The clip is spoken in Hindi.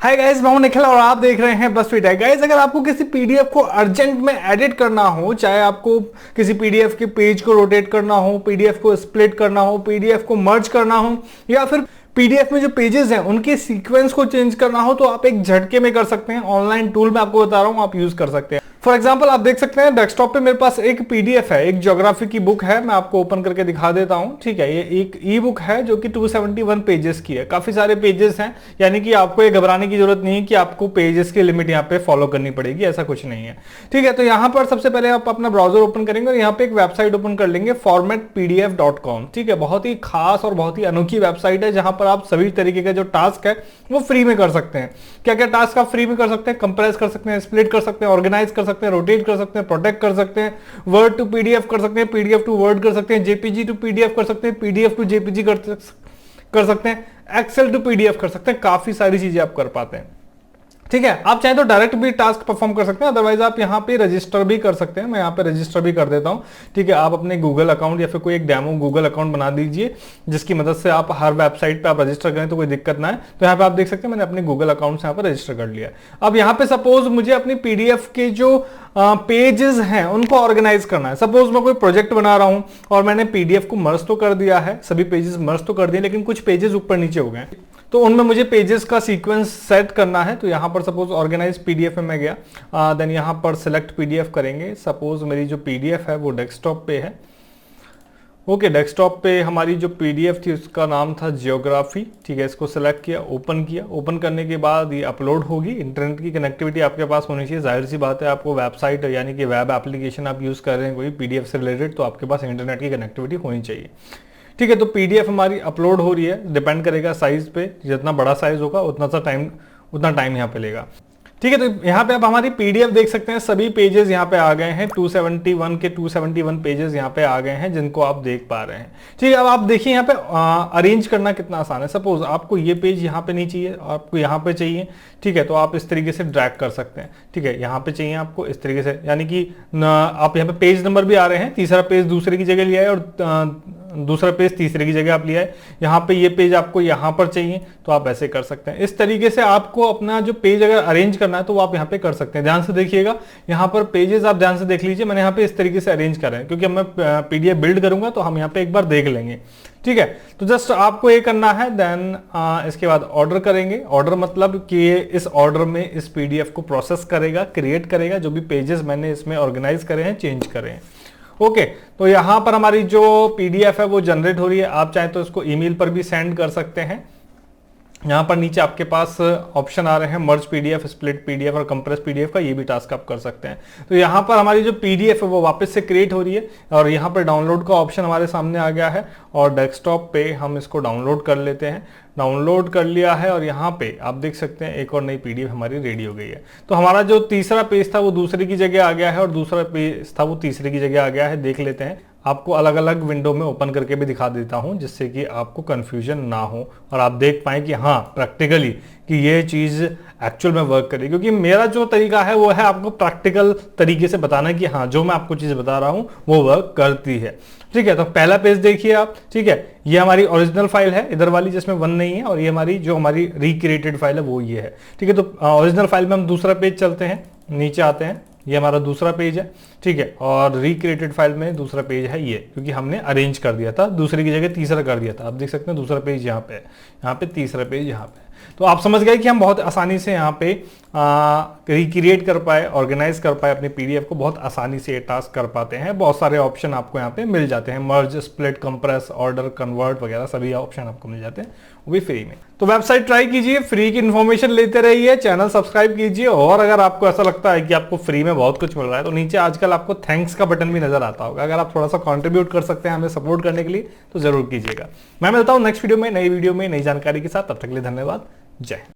हाय गाइस, मैं हूं निखिल और आप देख रहे हैं बस टेक। गाइस, अगर आपको किसी पीडीएफ को अर्जेंट में एडिट करना हो, चाहे आपको किसी पीडीएफ के पेज को रोटेट करना हो, पीडीएफ को स्प्लिट करना हो, पीडीएफ को मर्ज करना हो, या फिर पीडीएफ में जो पेजेस हैं उनके सीक्वेंस को चेंज करना हो, तो आप एक झटके में कर सकते हैं। ऑनलाइन टूल मैं आपको बता रहा हूं, आप यूज कर सकते हैं। फॉर एग्जाम्पल आप देख सकते हैं डेस्कटॉप पे मेरे पास एक पीडीएफ है, एक ज्योग्राफी की बुक है। मैं आपको ओपन करके दिखा देता हूं। ठीक है, ये एक ई बुक है जो कि 271 पेजेस की है। काफी सारे पेजेस हैं, यानी कि आपको ये घबराने की जरूरत नहीं है कि आपको पेजेस की लिमिट यहाँ पे फॉलो करनी पड़ेगी, ऐसा कुछ नहीं है। ठीक है, तो यहाँ पर सबसे पहले आप अपना ब्राउजर ओपन करेंगे और यहाँ पे एक वेबसाइट ओपन कर लेंगे, formatpdf.com। ठीक है, बहुत ही खास और बहुत ही अनोखी वेबसाइट है जहां पर आप सभी तरीके का जो टास्क है वो फ्री में कर सकते हैं। क्या क्या टास्क आप फ्री में कर सकते हैं? कंप्रेस कर सकते हैं, स्प्लिट कर सकते हैं, ऑर्गेनाइज कर सकते हैं, रोटेट कर सकते हैं, प्रोटेक्ट कर सकते हैं, वर्ड टू पीडीएफ कर सकते हैं, पीडीएफ टू वर्ड कर सकते हैं, जेपीजी टू पीडीएफ कर सकते हैं, पीडीएफ टू जेपीजी कर सकते हैं, एक्सेल टू पीडीएफ कर सकते हैं। काफी सारी चीजें आप कर पाते हैं। ठीक है, आप चाहे तो डायरेक्ट भी टास्क परफॉर्म कर सकते हैं, अदरवाइज आप यहाँ पे रजिस्टर भी कर सकते हैं। मैं यहाँ पे रजिस्टर भी कर देता हूँ। ठीक है, आप अपने गूगल अकाउंट या फिर कोई एक डेमो गूगल अकाउंट बना दीजिए, जिसकी मदद से आप हर वेबसाइट पे आप रजिस्टर करें तो कोई दिक्कत ना है। तो यहाँ पे आप देख सकते हैं मैंने अपने गूगल अकाउंट से यहाँ पर रजिस्टर कर लिया। अब यहाँ पे सपोज मुझे अपनी पीडीएफ के जो पेजेस हैं उनको ऑर्गेनाइज करना है। सपोज मैं कोई प्रोजेक्ट बना रहा हूं और मैंने पीडीएफ को मर्ज तो कर दिया है, सभी पेजेस मर्ज तो कर दिए, लेकिन कुछ पेजेस ऊपर नीचे हो गए, तो उनमें मुझे पेजेस का सीक्वेंस सेट करना है। तो यहां पर सपोज ऑर्गेनाइज पीडीएफ में मैं गया, देन यहां पर सिलेक्ट पीडीएफ करेंगे। सपोज मेरी जो पीडीएफ है वो डेस्कटॉप पे है। ओके, डेस्कटॉप पे हमारी जो पीडीएफ थी उसका नाम था ज्योग्राफी। ठीक है, इसको सेलेक्ट किया, ओपन किया। ओपन करने के बाद ये अपलोड होगी। इंटरनेट की कनेक्टिविटी आपके पास होनी चाहिए। जाहिर सी बात है, आपको वेबसाइट यानी कि वेब एप्लीकेशन आप यूज कर रहे हैं कोई पीडीएफ से रिलेटेड, तो आपके पास इंटरनेट की कनेक्टिविटी होनी चाहिए। ठीक है, तो पीडीएफ हमारी अपलोड हो रही है। डिपेंड करेगा साइज पे, जितना बड़ा साइज होगा उतना टाइम यहाँ पे लेगा। ठीक है, तो यहाँ पे आप हमारी पीडीएफ देख सकते हैं। सभी पेजेस यहाँ पे आ गए हैं, 271 के 271 पेजेस यहाँ पे आ गए हैं, जिनको आप देख पा रहे हैं। ठीक है, अब आप देखिए यहाँ पे अरेंज करना कितना आसान है। सपोज आपको ये पेज यहाँ पे नहीं चाहिए, आपको यहाँ पे चाहिए। ठीक है, तो आप इस तरीके से ड्रैग कर सकते हैं। ठीक है, यहाँ पे चाहिए आपको इस तरीके से, यानी कि आप यहाँ पे पेज नंबर भी आ रहे हैं। तीसरा पेज दूसरे की जगह लिया है और दूसरा पेज तीसरे की जगह आप लिया है। यहाँ पे ये पेज आपको यहाँ पर चाहिए, तो आप ऐसे कर सकते हैं। इस तरीके से आपको अपना जो पेज अगर अरेंज करना है तो वो आप यहाँ पे कर सकते हैं। ध्यान से देखिएगा, यहाँ पर पेजेस आप ध्यान से देख लीजिए। मैंने यहाँ पे इस तरीके से अरेंज करा है, क्योंकि अब मैं पीडीएफ बिल्ड करूंगा तो हम यहाँ पे एक बार देख लेंगे। ठीक है, तो जस्ट आपको ये करना है। देन इसके बाद ऑर्डर करेंगे। ऑर्डर मतलब कि इस ऑर्डर में इस पीडीएफ को प्रोसेस करेगा, क्रिएट करेगा, जो भी पेजेस मैंने इसमें ऑर्गेनाइज करे हैं, चेंज करे हैं। ओके, तो यहां पर हमारी जो पीडीएफ है वो जनरेट हो रही है। आप चाहे तो इसको ईमेल पर भी सेंड कर सकते हैं। यहाँ पर नीचे आपके पास ऑप्शन आ रहे हैं, मर्ज पीडीएफ, स्प्लिट पीडीएफ और कंप्रेस पीडीएफ का, ये भी टास्क आप कर सकते हैं। तो यहाँ पर हमारी जो पीडीएफ है वो वापस से क्रिएट हो रही है और यहाँ पर डाउनलोड का ऑप्शन हमारे सामने आ गया है और डेस्कटॉप पे हम इसको डाउनलोड कर लेते हैं। डाउनलोड कर लिया है और यहाँ पे आप देख सकते हैं एक और नई पीडीएफ हमारी रेडी हो गई है। तो हमारा जो तीसरा पेज था वो दूसरे की जगह आ गया है और दूसरा पेज था वो तीसरे की जगह आ गया है। देख लेते हैं, आपको अलग अलग विंडो में ओपन करके भी दिखा देता हूं, जिससे कि आपको कंफ्यूजन ना हो और आप देख पाएं कि हाँ प्रैक्टिकली कि ये चीज एक्चुअल में वर्क करेगी। क्योंकि मेरा जो तरीका है वो है आपको प्रैक्टिकल तरीके से बताना कि हाँ जो मैं आपको चीज बता रहा हूं वो वर्क करती है। ठीक है, तो पहला पेज देखिए आप। ठीक है, ये हमारी ओरिजिनल फाइल है, इधर वाली जिसमें 1 नहीं है, और ये हमारी जो हमारी रिक्रिएटेड फाइल है वो ये है। ठीक है, तो ओरिजिनल फाइल में हम दूसरा पेज चलते हैं, नीचे आते हैं, ये हमारा दूसरा पेज है। ठीक है, और रिक्रिएटेड फाइल में दूसरा पेज है ये, क्योंकि हमने अरेंज कर दिया था, दूसरे की जगह तीसरा कर दिया था। आप देख सकते हैं दूसरा पेज यहाँ पे है, यहाँ पे तीसरा पेज यहाँ पे। तो आप समझ गए कि हम बहुत आसानी से यहाँ पे रिक्रिएट कर पाए, ऑर्गेनाइज कर पाए अपने पीडीएफ को, बहुत आसानी से ये टास्क कर पाते हैं। बहुत सारे ऑप्शन आपको यहाँ पे मिल जाते हैं, मर्ज, स्प्लिट, कंप्रेस, ऑर्डर, कन्वर्ट वगैरह सभी ऑप्शन आपको मिल जाते हैं, वो भी फ्री में। तो वेबसाइट ट्राई कीजिए, फ्री की इन्फॉर्मेशन लेते रहिए, चैनल सब्सक्राइब कीजिए। और अगर आपको ऐसा लगता है कि आपको फ्री में बहुत कुछ मिल रहा है तो नीचे आजकल आपको थैंक्स का बटन भी नजर आता होगा। अगर आप थोड़ा सा कंट्रीब्यूट कर सकते हैं हमें सपोर्ट करने के लिए तो जरूर कीजिएगा। मैं मिलता हूं नेक्स्ट वीडियो में, नई वीडियो में, नई जानकारी के साथ। तब तक के लिए धन्यवाद। जय हिंद।